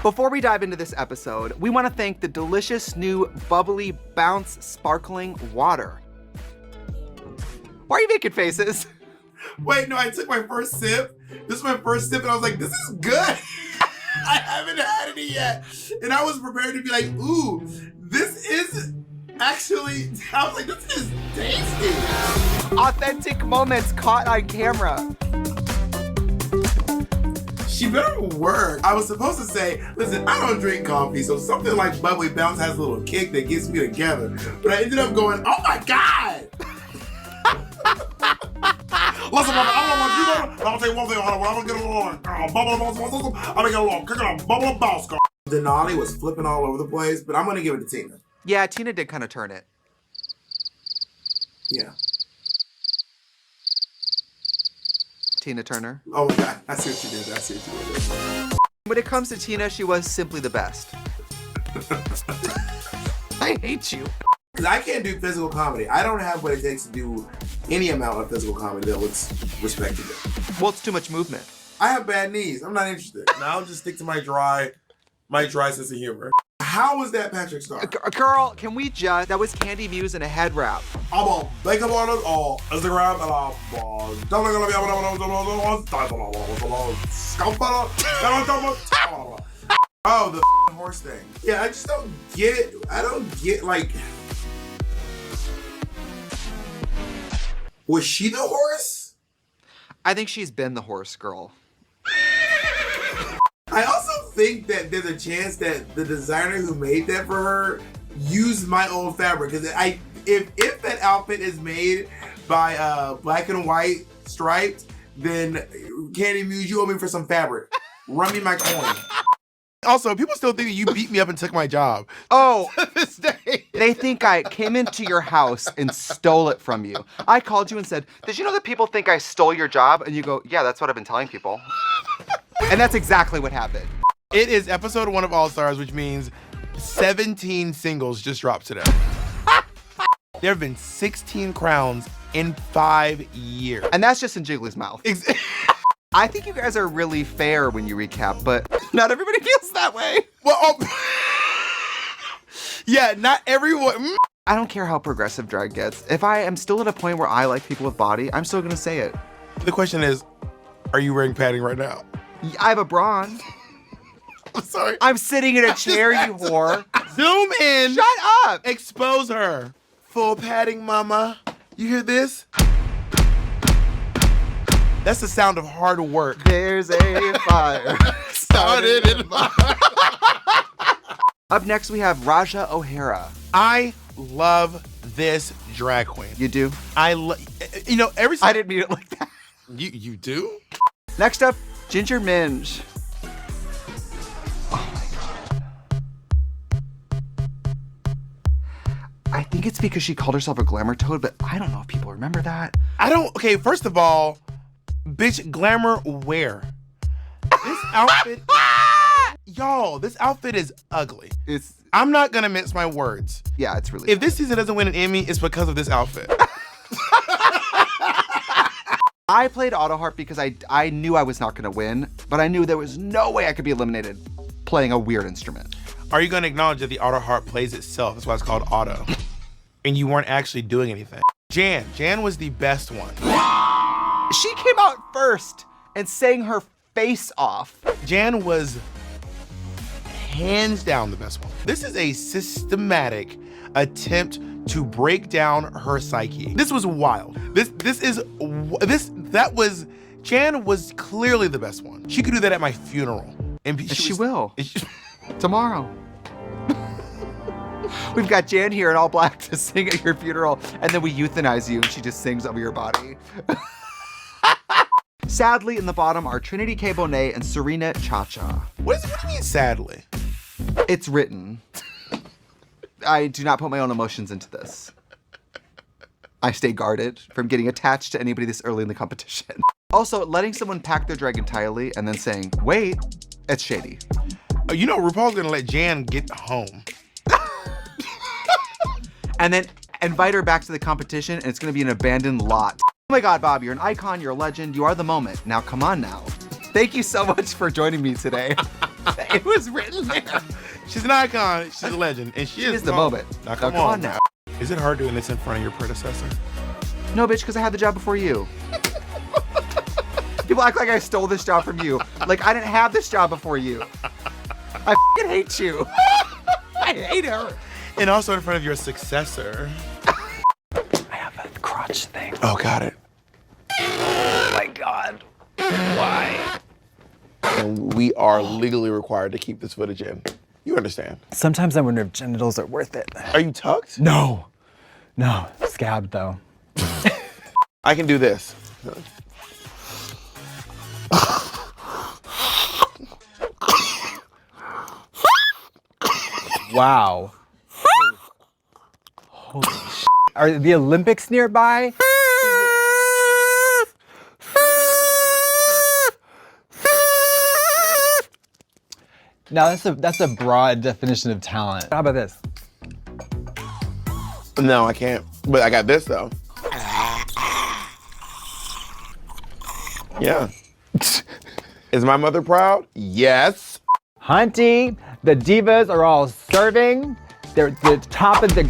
Before we dive into this episode, we want to thank the delicious new bubbly bounce sparkling water. Why are you making faces? Wait, no, I took my first sip. This is my first sip, and I was like, this is good. I haven't had any yet. And I was prepared to be like, ooh, this is actually, I was like, this is tasty. Authentic moments caught on camera. She better work. I was supposed to say, listen, I don't drink coffee, so something like Bubbly Bounce has a little kick that gets me together. But I ended up going, oh my God! Listen, I'm gonna tell you one thing, I'm gonna get along. Bubble Bounce, I'm gonna get along. Kick it on, Bubble Bounce. Denali was flipping all over the place, but I'm gonna give it to Tina. Yeah, Tina did kind of turn it. Yeah. Tina Turner. Oh my God, I see what you did. When it comes to Tina, she was simply the best. I hate you. Because I can't do physical comedy. I don't have what it takes to do any amount of physical comedy that looks respectable. Well, it's too much movement. I have bad knees. I'm not interested. Now I'll just stick to my dry sense of humor. How was that Patrick Star? Girl, can we just... That was Candy Muse and a head wrap. I'm on Bake Up on it on Instagram and I'm on... Oh, the horse thing. Yeah, I just don't get it. I don't get, like... Was she the horse? I think she's been the horse girl. I also think that there's a chance that the designer who made that for her used my old fabric. Because if that outfit is made by black and white striped, then Candy Muse, you owe me for some fabric. Run me my coin. Also, people still think that you beat me up and took my job. Oh, To this day. they think I came into your house and stole it from you. I called you and said, did you know that people think I stole your job? And you go, yeah, that's what I've been telling people. And that's exactly what happened. It is episode 1 of All Stars, which means 17 singles just dropped today. There have been 16 crowns in 5 years. And that's just in Jiggly's mouth. I think you guys are really fair when you recap, but not everybody feels that way. Well, yeah, not everyone. I don't care how progressive drag gets. If I am still at a point where I like people with body, I'm still gonna say it. The question is, are you wearing padding right now? I have a bra on. I'm sorry. I'm sitting in a chair, you whore. Zoom in. Shut up. Expose her. Full padding, mama. You hear this? That's the sound of hard work. There's a fire Started in my... Up next, we have Raja O'Hara. I love this drag queen. You do? You know, every I didn't mean it like that. You do? Next up, Ginger Minge. Oh my God. I think it's because she called herself a glamour toad, but I don't know if people remember that. Okay, first of all, bitch, glamour where? This outfit, y'all, this outfit is ugly. I'm not gonna mince my words. Yeah, it's really If this season doesn't win an Emmy, it's because of this outfit. I played Autoharp because I knew I was not gonna win, but I knew there was no way I could be eliminated playing a weird instrument. Are you gonna acknowledge that the auto harp plays itself? That's why it's called auto. And you weren't actually doing anything. Jan was the best one. She came out first and sang her face off. Jan was hands down the best one. This is a systematic attempt to break down her psyche. This was wild. Jan was clearly the best one. She could do that at my funeral. And she will. Tomorrow. We've got Jan here in all black to sing at your funeral, and then we euthanize you and she just sings over your body. Sadly, in the bottom are Trinity K. Bonet and Serena Chacha. What do you mean sadly? It's written. I do not put my own emotions into this. I stay guarded from getting attached to anybody this early in the competition. Also, letting someone pack their drag entirely and then saying, wait, it's shady. You know, RuPaul's gonna let Jan get home. And then invite her back to the competition and it's gonna be an abandoned lot. Oh my God, Bob, you're an icon, you're a legend, you are the moment. Now come on now. Thank you so much for joining me today. It was written there. She's an icon. She's a legend. And she is the moment. Now, come on now. Is it hard doing this in front of your predecessor? No, bitch, because I had the job before you. People act like I stole this job from you. Like, I didn't have this job before you. I f***ing hate you. I hate her. And also in front of your successor. I have a crotch thing. Oh, got it. Oh my God. Why? And we are legally required to keep this footage in. You understand? Sometimes I wonder if genitals are worth it. Are you tucked? No. No. Scabbed, though. I can do this. Wow. Holy shit. Are the Olympics nearby? Now that's a broad definition of talent. How about this? No, I can't. But I got this though. Yeah. Is my mother proud? Yes. Hunty, the divas are all serving. They're the top of the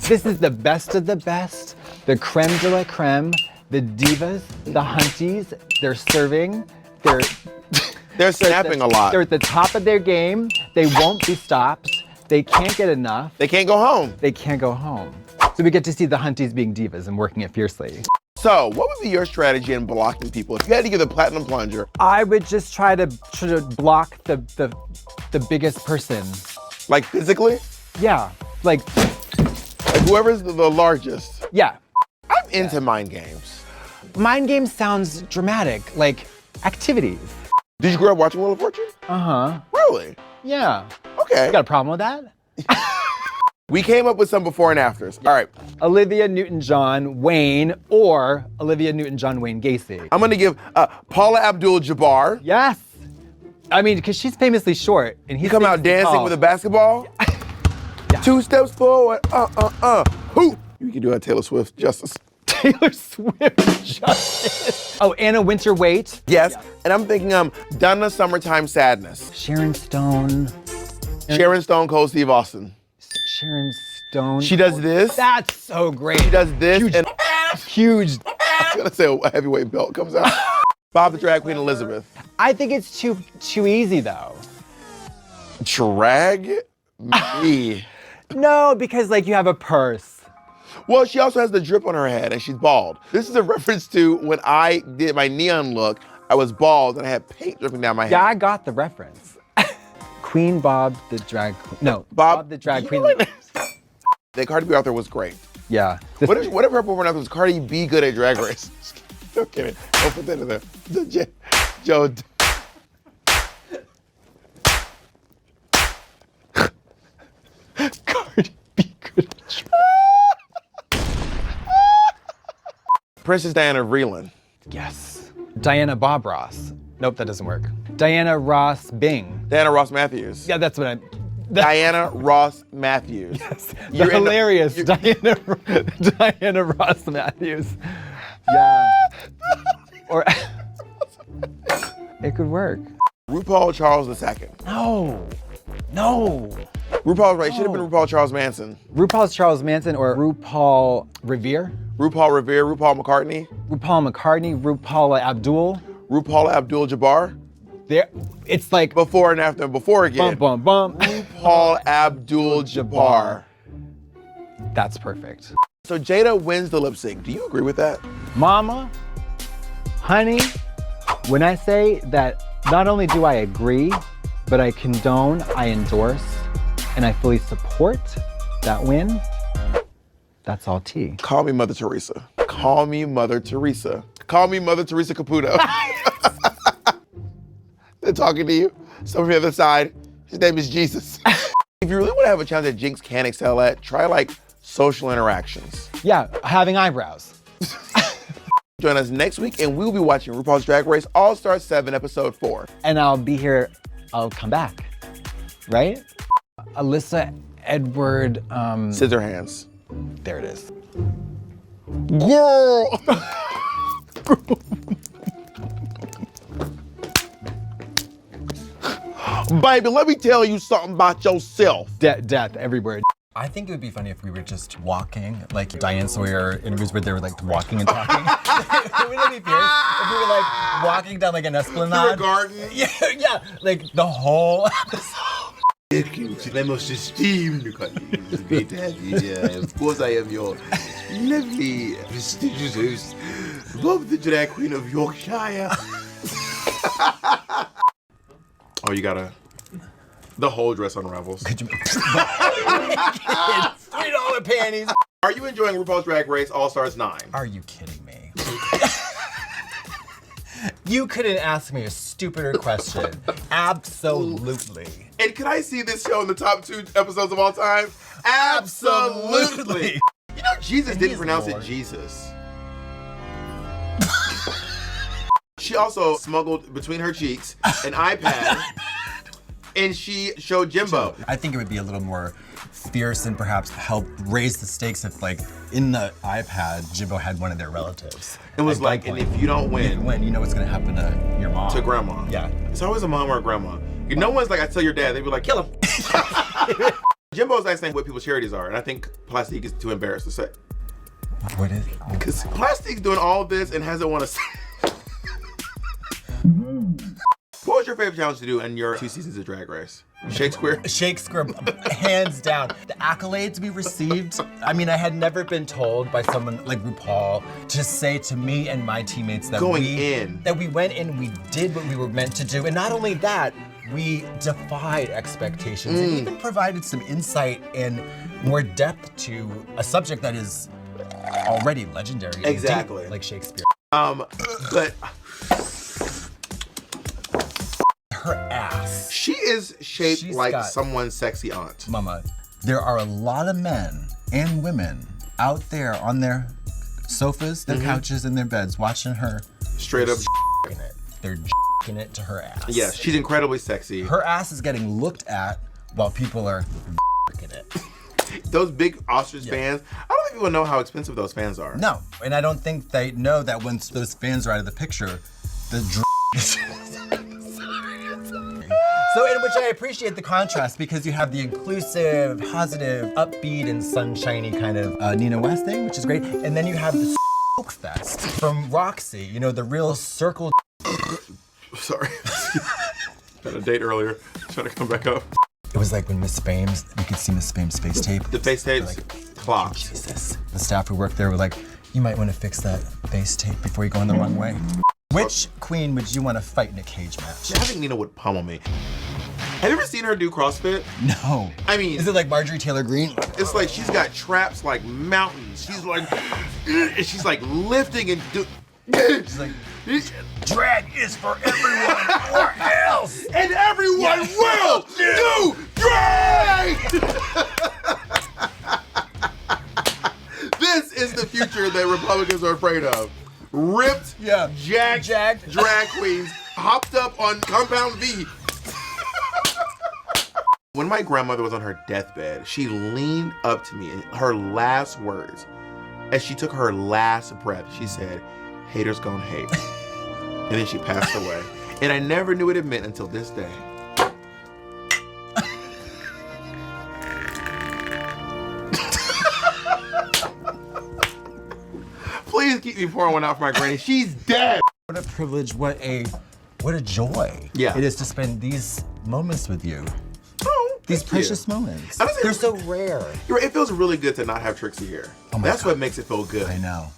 this is the best of the best. The creme de la creme. The divas, the hunties, they're serving. They're snapping a lot. They're at the top of their game. They won't be stopped. They can't get enough. They can't go home. They can't go home. So we get to see the hunties being divas and working it fiercely. So, what would be your strategy in blocking people? If you had to give the platinum plunger, I would just try to block the biggest person. like physically, Yeah, like, whoever's the largest. yeah. I'm into mind games. Mind game sounds dramatic, like activities. Did you grow up watching Wheel of Fortune? Uh-huh. Really? Yeah. Okay. You got a problem with that? We came up with some before and afters. All right. Olivia Newton-John Wayne or Olivia Newton-John Wayne Gacy. I'm gonna give Paula Abdul-Jabbar. Yes. I mean, because she's famously short, and he's You come out famously dancing tall. with a basketball. Yeah. 2 steps forward. Who? You can do a Taylor Swift justice. Taylor Swift justice. Oh, Anna Winterweight. Yes. And I'm thinking Donna Summertime Sadness. Sharon Stone. Sharon Stone Cold Steve Austin. Sharon Stone. She does this. That's so great. She does this. Huge. And Huge. I was gonna say a heavyweight belt comes out. Bob the Drag Queen Elizabeth. I think it's too easy though. Drag me. No, because like you have a purse. Well, she also has the drip on her head and she's bald. This is a reference to when I did my neon look. I was bald and I had paint dripping down my head. Yeah, I got the reference. Queen Bob the drag queen. No, Bob the drag queen. The Cardi B author was great. Yeah. What if her performance author was Cardi B good at Drag Race? No kidding. Don't put that in there. Joe. Cardi B good. Princess Diana Vreeland. Yes. Diana Bob Ross. Nope, that doesn't work. Diana Ross Bing. Diana Ross Matthews. Yeah, that's what I'm. Diana Ross Matthews. Yes. You're The in the- hilarious Diana Ross Matthews. Yeah. Or it could work. RuPaul Charles II. No. No. RuPaul's right. Should have been RuPaul Charles Manson. RuPaul's Charles Manson or RuPaul Revere? RuPaul Revere, RuPaul McCartney, RuPaul McCartney, RuPaula Abdul. RuPaul Abdul-Jabbar. There, it's like Before and after and before again. bump, bump, bump. RuPaul Abdul-Jabbar. That's perfect. So Jada wins the lip sync. Do you agree with that? Mama, honey, when I say that not only do I agree, but I condone, I endorse, and I fully support that win, that's all tea. Call me Mother Teresa. Call me Mother Teresa. Call me Mother Teresa Caputo. They're talking to you. Someone from the other side. His name is Jesus. If you really want to have a challenge that Jinx can excel at, try like social interactions. Yeah, having eyebrows. Join us next week and we'll be watching RuPaul's Drag Race All-Star 7, Episode 4. And I'll be here, I'll come back, right? Alyssa Edward, Scissorhands. there it is. Girl! Baby, let me tell you something about yourself. Death everywhere. I think it would be funny if we were just walking, like Diane Sawyer interviews where they were like walking and talking. Wouldn't it be fierce if we were like walking down like an esplanade? Through a garden. Yeah, like the whole episode. Thank you to my most esteemed colleagues. Great to have you here. Of course, I am your lovely, prestigious host, Bob the Drag Queen of Yorkshire. Oh, you gotta. The whole dress unravels. Could you? $3 panties. Are you enjoying RuPaul's Drag Race All Stars 9? Are you kidding me? You couldn't ask me a stupider question. Absolutely. And can I see this show in the top 2 episodes of all time? Absolutely. You know, Jesus didn't pronounce it Jesus. She also smuggled between her cheeks an iPad. And she showed Jimbo. I think it would be a little more fierce and perhaps help raise the stakes if, like, in the iPad, Jimbo had one of their relatives. It was like, and if you don't win, you know what's gonna happen to your mom. To grandma. Yeah. It's always a mom or a grandma. No one's like, I tell your dad, they'd be like, kill him. Jimbo's like saying what people's charities are, and I think Plastique is too embarrassed to say. What is it? Because Plastique's doing all this and hasn't want to say. What was your favorite challenge to do in your 2 seasons of Drag Race? Shakespeare? Shakespeare, hands down. The accolades we received, I mean, I had never been told by someone like RuPaul to say to me and my teammates that that we went in, we did what we were meant to do. And not only that, we defied expectations and even provided some insight and more depth to a subject that is already legendary. and Exactly. deep, like Shakespeare. But Her ass. she is shaped She's like got- someone's sexy aunt. Mama, there are a lot of men and women out there on their sofas, their couches, and their beds watching her. Straight up. In it. They're in it to her ass. Yes, she's incredibly sexy. Her ass is getting looked at while people are in it. Those big ostrich fans, I don't think people know how expensive those fans are. No, and I don't think they know that once those fans are out of the picture, the So in which I appreciate the contrast because you have the inclusive, positive, upbeat, and sunshiny kind of Nina West thing, which is great. And then you have the Smoke Fest from Roxy, you know, the real circle. Sorry. Had a date earlier. Trying to come back up. It was like when Miss Fame's, you could see Miss Fame's face tape. The face tapes, clocked. Jesus. The staff who worked there were like, you might want to fix that face tape before you go in the wrong way. Which queen would you want to fight in a cage match? I think Nina would pummel me. Have you ever seen her do CrossFit? No. I mean, Is it like Marjorie Taylor Greene? it's like she's got traps like mountains. She's like, and she's like lifting and She's like, drag is for everyone or else. and everyone will do drag. This is the future that Republicans are afraid of. Ripped, jacked drag queens hopped up on Compound V. When my grandmother was on her deathbed, she leaned up to me and her last words, as she took her last breath, she said, haters gonna hate. And then she passed away. And I never knew what it meant until this day. Please keep me pouring one out for my granny. She's dead. What a privilege, what a joy Yeah. it is to spend these moments with you. Oh, These thank precious you. moments. Honestly, They're so rare. You're right, it feels really good to not have Trixie here. Oh my That's God. what makes it feel good. I know.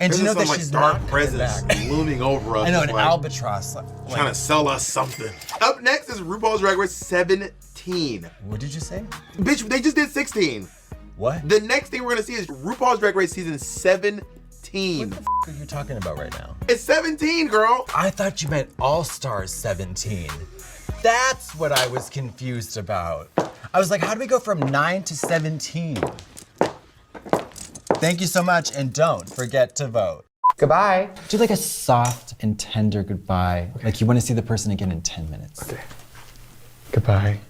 And There's do you know some that like she's dark not coming presence back? looming over us. I know, an just like, albatross. trying to sell us something. Up next is RuPaul's Drag Race 17. What did you say? Bitch, they just did 16. What? The next thing we're gonna see is RuPaul's Drag Race season 17. What the f are you talking about right now? It's 17, girl. I thought you meant All Stars 17. That's what I was confused about. I was like, how do we go from 9 to 17? Thank you so much, and don't forget to vote. Goodbye. Do like a soft and tender goodbye. Like you want to see the person again in 10 minutes. Okay. Goodbye.